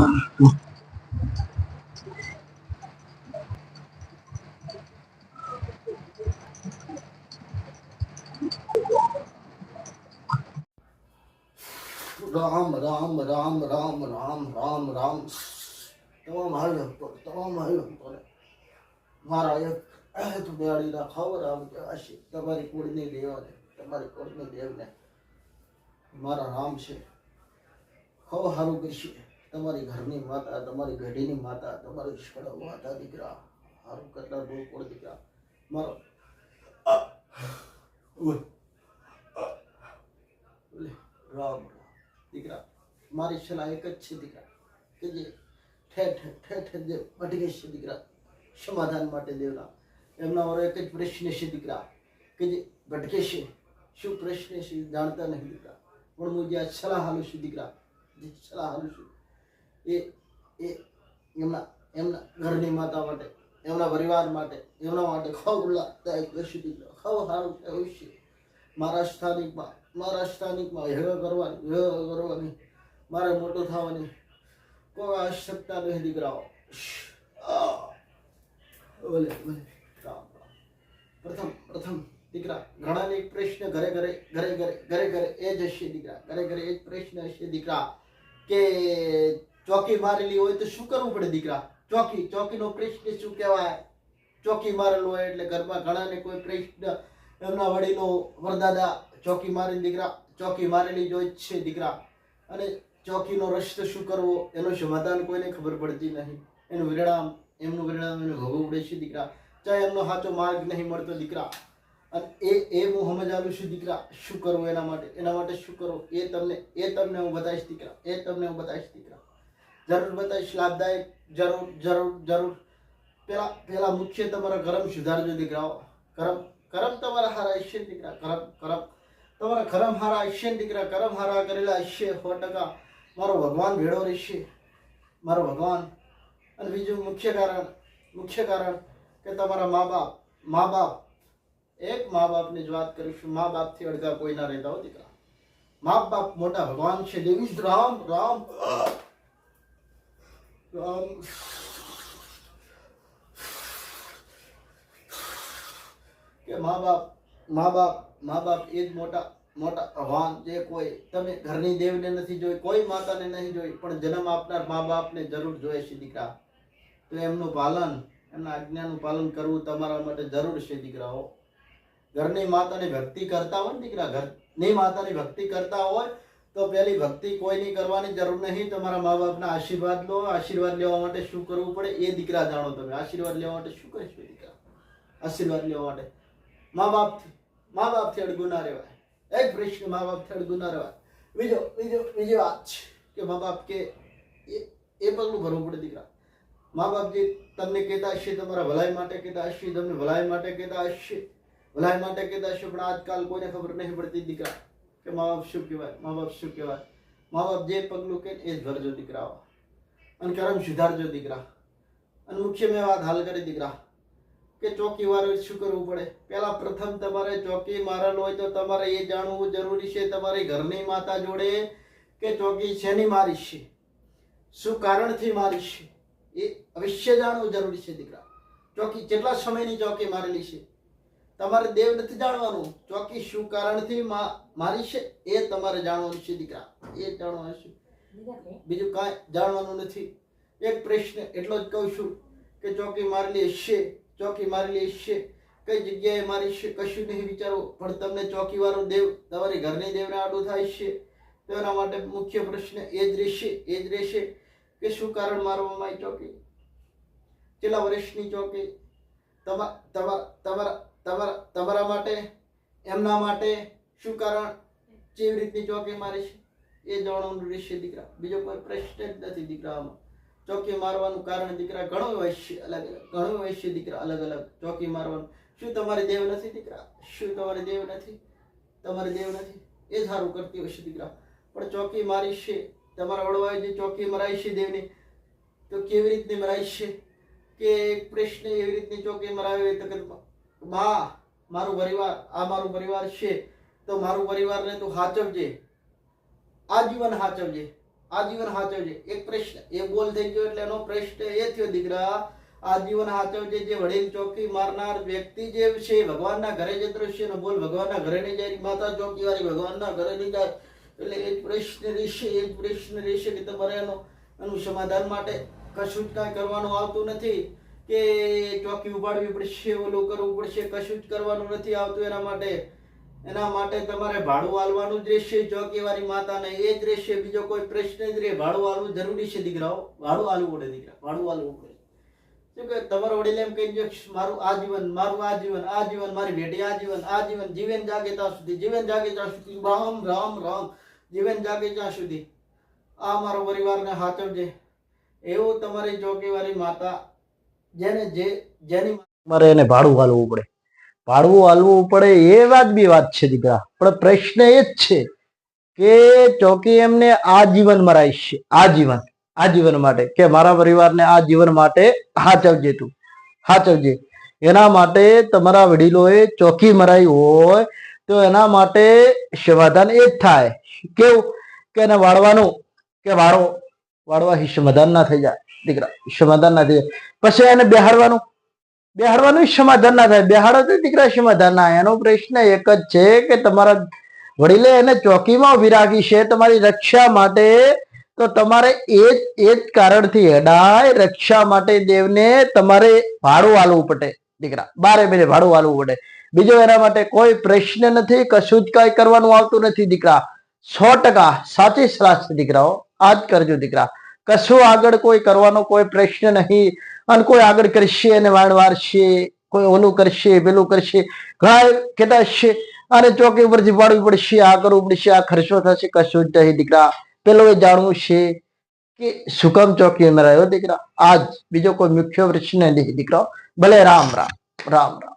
રામ રામ રામ રામ રામ રામ રામ તમામ હાલ તમામ હાલ મારા એક બેડીના ખબર આવી હશે તમારી કુળની દેવાને તમારી કુળની દેવને મારા રામ છે ખવ સારું કરશે તમારી ઘરની માતા તમારી ગઢીની માતા તમારી સડો માતા દીકરા સારું કેટલા દૂર કોળ દીકરા મારો રામ દીકરા મારી સલાહ એક જ છે દીકરા કે જે ઠેઠ જે ભટકે છે દીકરા સમાધાન માટે દેવના એમના મારો એક જ પ્રશ્ન છે દીકરા કે જે ભટકે છે શું પ્રશ્ન છે જાણતા નહીં દીકરા પણ હું જ્યાં સલાહ હાલું છું દીકરા જે સલાહ હાલું છું એ એમના ઘરની માતા માટે એમના પરિવાર માટે એમના માટે ખવ લાભદાયક કરશે દીકરા ખવ સારું ભવિષ્ય મારા સ્થાનિકમાં હેવા કરવાની મારે મોટો થવાની કોઈ આવશ્યકતા નહીં દીકરાઓ બોલે બોલે રામ રામ પ્રથમ દીકરા ઘણાને એક પ્રશ્ન ઘરે એ જ હશે દીકરા ઘરે એ જ પ્રશ્ન હશે દીકરા કે ચોકી મારેલી હોય તો શું કરવું પડે દીકરા ચોકીનો પ્રશ્ન શું કહેવાય ચોકી મારેલો હોય એટલે ઘરમાં ઘણાને કોઈ પ્રશ્ન એમના વડીલો વરદાદા ચોકી મારીને દીકરા ચોકી મારેલી જ હોય છે દીકરા અને ચોકીનો રસ્તો શું કરવો એનું સમાધાન કોઈને ખબર પડતી નહીં એનું પરિણામ એને ભોગવવું પડે છે દીકરા ચાહે એમનો સાચો માર્ગ નહીં મળતો દીકરા અને એ હું સમજાવું છું દીકરા શું કરવું એના માટે શું કરવું એ તમને હું બતાવીશ દીકરા જરૂર બતાવીશ લાભદાયક જરૂર પેલા મુખ્ય તમારા કર્મ સુધારજો દીકરાઓ કર્મ તમારા હારા હશે દીકરા કર્મ તમારા કર્મ હારા હશે દીકરા કર્મ હારા કરેલા હશે 100%. મારો ભગવાન ભેળો રહેશે મારો ભગવાન. અને બીજું મુખ્ય કારણ કે તમારા મા બાપ એક મા બાપની જ વાત કરીશું. મા બાપથી અડધા કોઈ ના રહેતા હો દીકરા. મા બાપ મોટા ભગવાન છે. દેવી રામ રામ રામ કે મા બાપ એ જ મોટા ભગવાન. જે કોઈ તમે ઘરની દેવને નથી જોઈ, કોઈ માતાને નહીં જોઈ, પણ જન્મ આપનાર મા બાપને જરૂર જોઈએ છે દીકરા. તો એમનું પાલન, એમના આજ્ઞાનું પાલન કરવું તમારા માટે જરૂર છે દીકરાઓ. ઘરની માતાની ભક્તિ કરતા હોય ને દીકરા, ઘરની માતાની ભક્તિ કરતા હોય તો પેલી ભક્તિ કોઈની કરવાની જરૂર નહીં. તમારા મા બાપના આશીર્વાદ લો. આશીર્વાદ લેવા માટે શું કરવું પડે એ દીકરા જાણો તમે. આશીર્વાદ લેવા માટે શું કરીશું દીકરા? આશીર્વાદ લેવા માટે મા બાપથી અડગું ના રહેવાય. એક પ્રશ્ન, મા બાપથી અડગું ના રહેવાય. બીજી વાત છે કે મા બાપ કે એ પગલું ભરવું પડે દીકરા. મા બાપ જે તમને કહેતા હશે, તમારા ભલાઈ માટે કહેતા હશે, તમને ભલાઈ માટે કહેતા હશે, પણ આજકાલ કોઈને ખબર નહીં પડતી દીકરા કે મા બાપ શું કહેવાય. મા બાપ જે પગલું કે એ જ ભરજો દીકરાઓ. અને કર્મ સુધારજો દીકરા. અને મુખ્ય મેં વાત હાલ કરી દીકરા કે ચોકી વાળો શું કરવું પડે. પેલા પ્રથમ તમારે ચોકી મારેલો હોય તો તમારે એ જાણવું જરૂરી છે તમારી ઘરની માતા જોડે કે ચોકી શેની મારી છે, શું કારણથી મારી છે, એ અવશ્ય જાણવું જરૂરી છે દીકરા. ચોકી કેટલા સમયની ચોકી મારેલી છે તમારે દેવ નથી જાણવાનું. ચોકી શું કારણથી મારી છે એ તમારે જાણવાનું છે દીકરા. એ જાણવાનું છે, બીજું કાંઈ જાણવાનું નથી. એક પ્રશ્ન એટલો જ કહું છું કે ચોકી મારેલી હશે, કઈ જગ્યાએ મારી છે કશું નહીં વિચારવું, પણ તમને ચોકી વાળો દેવ તમારી ઘરની દેવને આડું થાય છે તો એના માટે મુખ્ય પ્રશ્ન એ જ રહેશે કે શું કારણ મારવામાં આવી ચોકી, કેટલા વર્ષની ચોકી, તમારા માટે, એમના માટે શું કારણ, કેવી રીતની ચોકી મારી છે એ જાણવાનું રહેશે દીકરા. બીજો કોઈ પ્રશ્ન જ નથી દીકરા. આમાં ચોકી મારવાનું કારણ દીકરા ઘણું હોય છે, અલગ અલગ ચોકી મારવાનું. શું તમારી દેવ નથી દીકરા? તમારી દેવ નથી એ સારું કરતી હશે દીકરા. પણ ચોકી મારી છે તમારા વડવાએ જે ચોકી મરાઈ છે દેવની, તો કેવી રીતની મરાઈ છે કે એક પ્રશ્ન એવી રીતની ચોકી મરાવી તો કે મારું પરિવાર છે તો મારું પરિવારને તું સાચવજે, આજીવન સાચવજે. આજીવન સાચવજે. એક પ્રશ્ન એ બોલ થઈ ગયો એટલે એનો પ્રશ્ન એ થયો દીકરા, આજીવન સાચવજે. જે વડીલ ચોકી મારનાર વ્યક્તિ જે છે ભગવાનના ઘરે જતો છે ને બોલ ભગવાનના ઘરે નહીં જાય, માતા ચોકી વાળી ભગવાનના ઘરે નહીં જાય એટલે એ જ પ્રશ્ન રહેશે, એ જ પ્રશ્ન રહેશે કે તમારે એનું સમાધાન માટે કશું જ કાંઈ કરવાનું આવતું નથી કે ચોકી ઉપાડવી પડશે, ઓલું કરવું પડશે, કશું જ કરવાનું નથી આવતું. એના માટે તમારે ભાડું આલવાનું જ રહેશે ચોકીવાળી માતાને, એ જ રહેશે, બીજો કોઈ પ્રશ્ન જ રહે. ભાડું આલવું જરૂરી છે દીકરાઓ, ભાડું આલવું પડે દીકરા, ભાડું આલવું પડે. શું કે તમારા વડીલ એમ કહી દો મારું આજીવન, મારું આજીવન, આજીવન મારી ભેટી, આજીવન, આજીવન, જીવન જાગે ત્યાં સુધી, જીવન જાગે ત્યાં સુધી, રામ રામ રામ, જીવન જાગે ત્યાં સુધી આ મારો પરિવારને સાચવજે. એવું તમારી ચોકીવાળી માતા જેની મારે એને ભાડું હાલવું પડે, ભાડું હાલવું પડે એ વાજબી વાત છે દીકરા, પણ પ્રશ્ન એ જ છે કે ચોકી એમને આજીવન મરાઈશ છે, આજીવન માટે, કે મારા પરિવારને આ જીવન માટે હાચવજે, તું હાચવજે. એના માટે તમારા વડીલોએ ચોકી મરાઈ હોય તો એના માટે સમાધાન એ જ થાય. કેવું કે એને વાળવાનું, કે વાળવાથી સમાધાન ના થઈ જાય દીકરા, સમાધાન ના થઈ જાય. પછી એને બેહાડવાનું સમાધાન ના થાય, બેહાડો તો દીકરા સમાધાન ના. એનો પ્રશ્ન એક જ છે કે તમારા વડીલે એને ચોકીમાં ઉભી રાખી છે તમારી રક્ષા માટે, તો તમારે એ જ કારણથી હેડાય રક્ષા માટે દેવને તમારે ભાડું આલવું પડે દીકરા, 12 મહિને ભાડું આલવું પડે. બીજો એના માટે કોઈ પ્રશ્ન નથી, કશું જ કઈ કરવાનું આવતું નથી દીકરા. 100% સાચી સલાહ છે દીકરાઓ, આ જ કરજો દીકરા. કશું આગળ કોઈ કરવાનો કોઈ પ્રશ્ન નહીં. અને કોઈ આગળ કરશે અને વાળશે, કોઈ ઓલું કરશે, પેલું કરશે, ઘણા કહેતા છે અને ચોકી ઉપરથી પાડવી પડશે, આ કરવું પડશે, આ ખર્ચો થશે, કશું જ નહીં દીકરા. પેલો એ જાણવું છે કે શું કામ ચોકી મરાયો દીકરા, આજ બીજો કોઈ મુખ્ય પ્રશ્ન નહીં દીકરા. ભલે રામ રામ રામ રામ.